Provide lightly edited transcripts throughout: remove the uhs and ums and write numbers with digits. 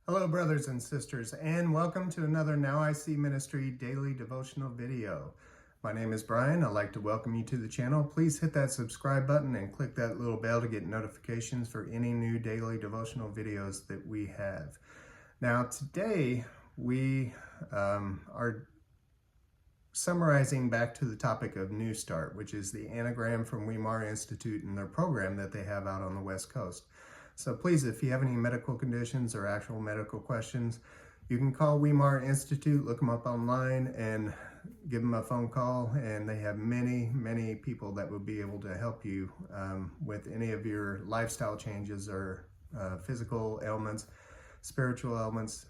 Hello, brothers and sisters, and welcome to another Now I See Ministry daily devotional video. My name is Brian. I'd like to welcome you to the channel. Please hit that subscribe button and click that little bell to get notifications for any new daily devotional videos that we have. Now, today we are summarizing back to the topic of New Start, which is the anagram from Weimar Institute and their program that they have out on the West Coast. So please, if you have any medical conditions or actual medical questions, you can call Weimar Institute, look them up online, and give them a phone call. And they have many people that will be able to help you with any of your lifestyle changes or physical ailments, spiritual ailments,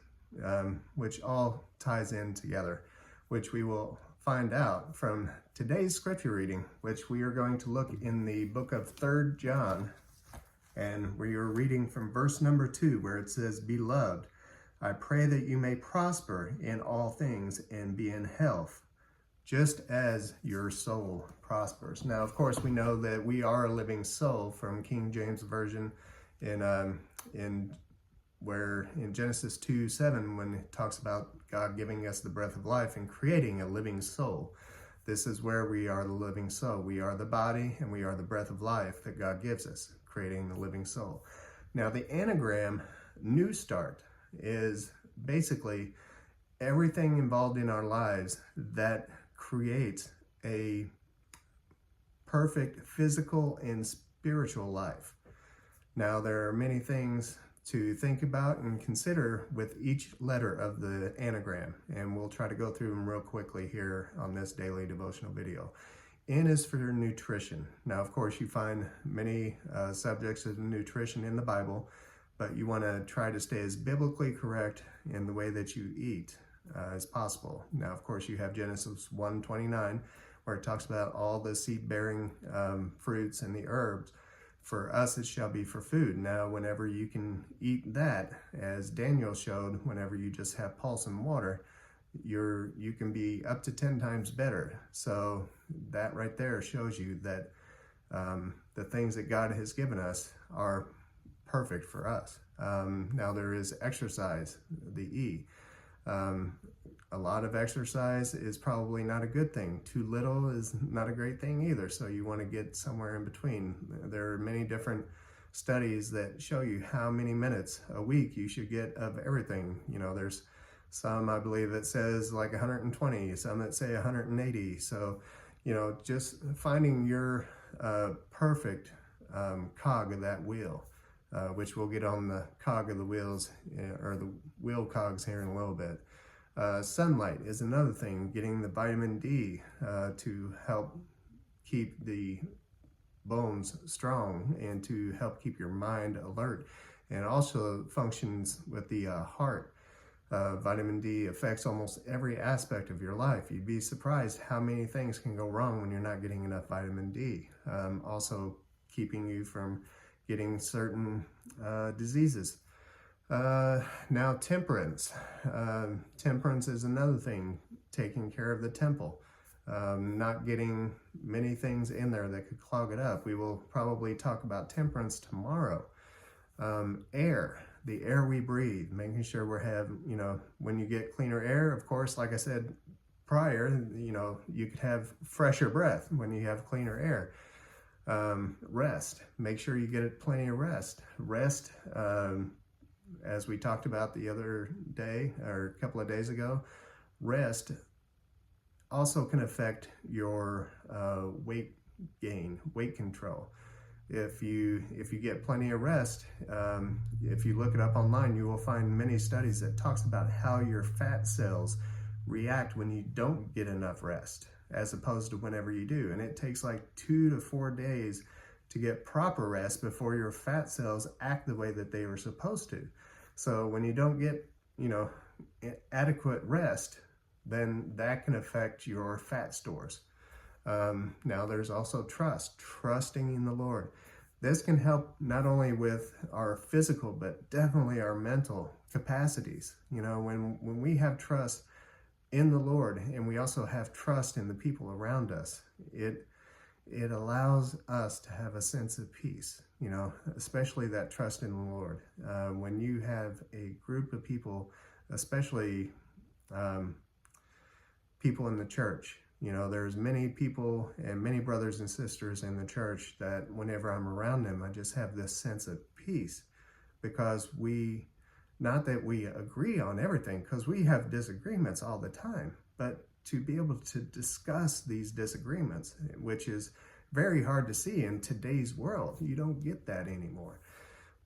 which all ties in together, which we will find out from today's scripture reading, which we are going to look in the book of 3 John. And we are reading from verse number 2, where it says, "Beloved, I pray that you may prosper in all things and be in health, just as your soul prospers." Now, of course, we know that we are a living soul from King James Version in Genesis 2:7, when it talks about God giving us the breath of life and creating a living soul. This is where we are the living soul. We are the body and we are the breath of life that God gives us, creating the living soul. Now, the anagram New Start is basically everything involved in our lives that creates a perfect physical and spiritual life. Now, there are many things to think about and consider with each letter of the anagram, and we'll try to go through them real quickly here on this daily devotional video. N is for nutrition. Now, of course, you find many subjects of nutrition in the Bible, but you want to try to stay as biblically correct in the way that you eat as possible. Now, of course, you have Genesis 1:29, where it talks about all the seed-bearing fruits and the herbs. For us, it shall be for food. Now, whenever you can eat that, as Daniel showed, whenever you just have pulse and water, you can be up to 10 times better. So that right there shows you that the things that God has given us are perfect for us. Now, there is exercise, the E. A lot of exercise is probably not a good thing. Too little is not a great thing either. So you want to get somewhere in between. There are many different studies that show you how many minutes a week you should get of everything. You know, there's some, I believe, that says like 120, some that say 180. So, you know, just finding your perfect cog of that wheel, which we'll get on the cog of the wheels, or the wheel cogs here in a little bit. Sunlight is another thing, getting the vitamin D to help keep the bones strong and to help keep your mind alert, and also functions with the heart. Vitamin D affects almost every aspect of your life. You'd be surprised how many things can go wrong when you're not getting enough vitamin D. Also keeping you from getting certain diseases. Now, temperance. Temperance is another thing, taking care of the temple. Not getting many things in there that could clog it up. We will probably talk about temperance tomorrow. Air, the air we breathe, making sure when you get cleaner air, of course, like I said prior, you could have fresher breath when you have cleaner air. Rest, make sure you get plenty of rest. Rest, as we talked about the other day or a couple of days ago, rest also can affect your weight gain, weight control. If you get plenty of rest, if you look it up online, you will find many studies that talks about how your fat cells react when you don't get enough rest, as opposed to whenever you do. And it takes like 2 to 4 days to get proper rest before your fat cells act the way that they were supposed to. So when you don't get, adequate rest, then that can affect your fat stores. Now, there's also trusting in the Lord. This can help not only with our physical, but definitely our mental capacities. When we have trust in the Lord, and we also have trust in the people around us, it it allows us to have a sense of peace, you know, especially that trust in the Lord. When you have a group of people, especially people in the church, you know, there's many people and many brothers and sisters in the church that whenever I'm around them, I just have this sense of peace, because not that we agree on everything, because we have disagreements all the time, but to be able to discuss these disagreements, which is very hard to see in today's world. You don't get that anymore.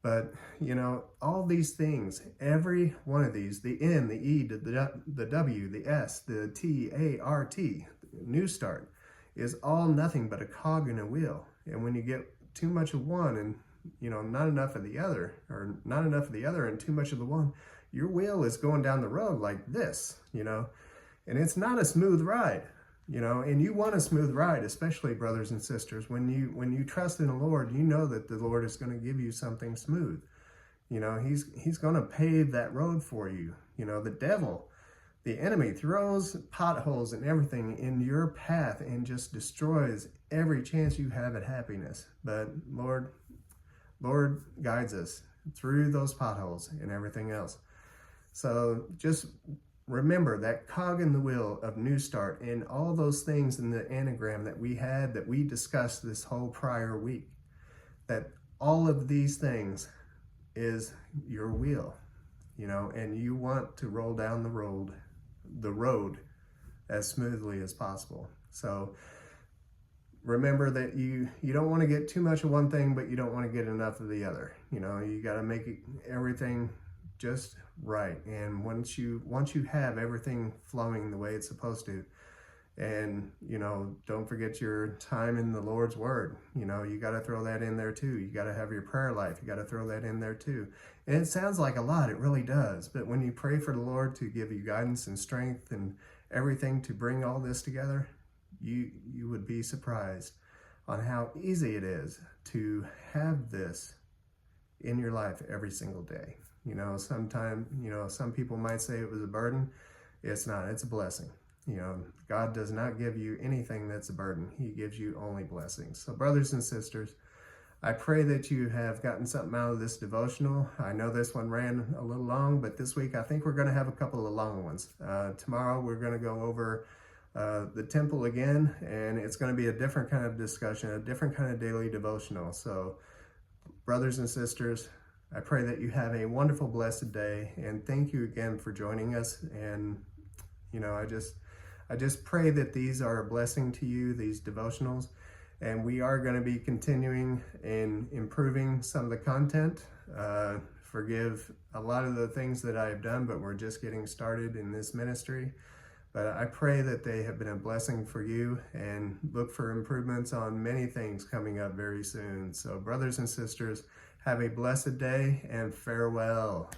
But, you know, all these things, every one of these, the N, the E, the W, the S, the T, A, R, T, New Start, is all nothing but a cog in a wheel. And when you get too much of one and, you know, not enough of the other, or not enough of the other and too much of the one, your wheel is going down the road like this, you know, and it's not a smooth ride, you know, and you want a smooth ride, especially brothers and sisters. When you trust in the Lord, you know that the Lord is going to give you something smooth. You know, he's going to pave that road for you. You know, the devil, the enemy, throws potholes and everything in your path and just destroys every chance you have at happiness. But Lord guides us through those potholes and everything else. So just remember that cog in the wheel of New Start and all those things in the anagram that we discussed this whole prior week, that all of these things is your wheel, you know, and you want to roll down the road as smoothly as possible. So remember that you don't want to get too much of one thing, but you don't want to get enough of the other. You know, you got to make everything just right. And once you have everything flowing the way it's supposed to, and, you know, don't forget your time in the Lord's Word. You know, you got to throw that in there too. You got to have your prayer life. You got to throw that in there too. And it sounds like a lot, it really does. But when you pray for the Lord to give you guidance and strength and everything to bring all this together, you would be surprised on how easy it is to have this in your life every single day. You know, sometimes, you know, some people might say it was a burden. It's not, it's a blessing. You know, God does not give you anything that's a burden. He gives you only blessings. So brothers and sisters, I pray that you have gotten something out of this devotional. I know this one ran a little long, but this week I think we're going to have a couple of long ones. Tomorrow we're going to go over the temple again, and it's going to be a different kind of discussion, a different kind of daily devotional. So brothers and sisters, I pray that you have a wonderful, blessed day, and thank you again for joining us. And, you know, I just pray that these are a blessing to you, these devotionals, and we are going to be continuing and improving some of the content. Forgive a lot of the things that I've done, but we're just getting started in this ministry. But I pray that they have been a blessing for you, and look for improvements on many things coming up very soon. So brothers and sisters, have a blessed day and farewell.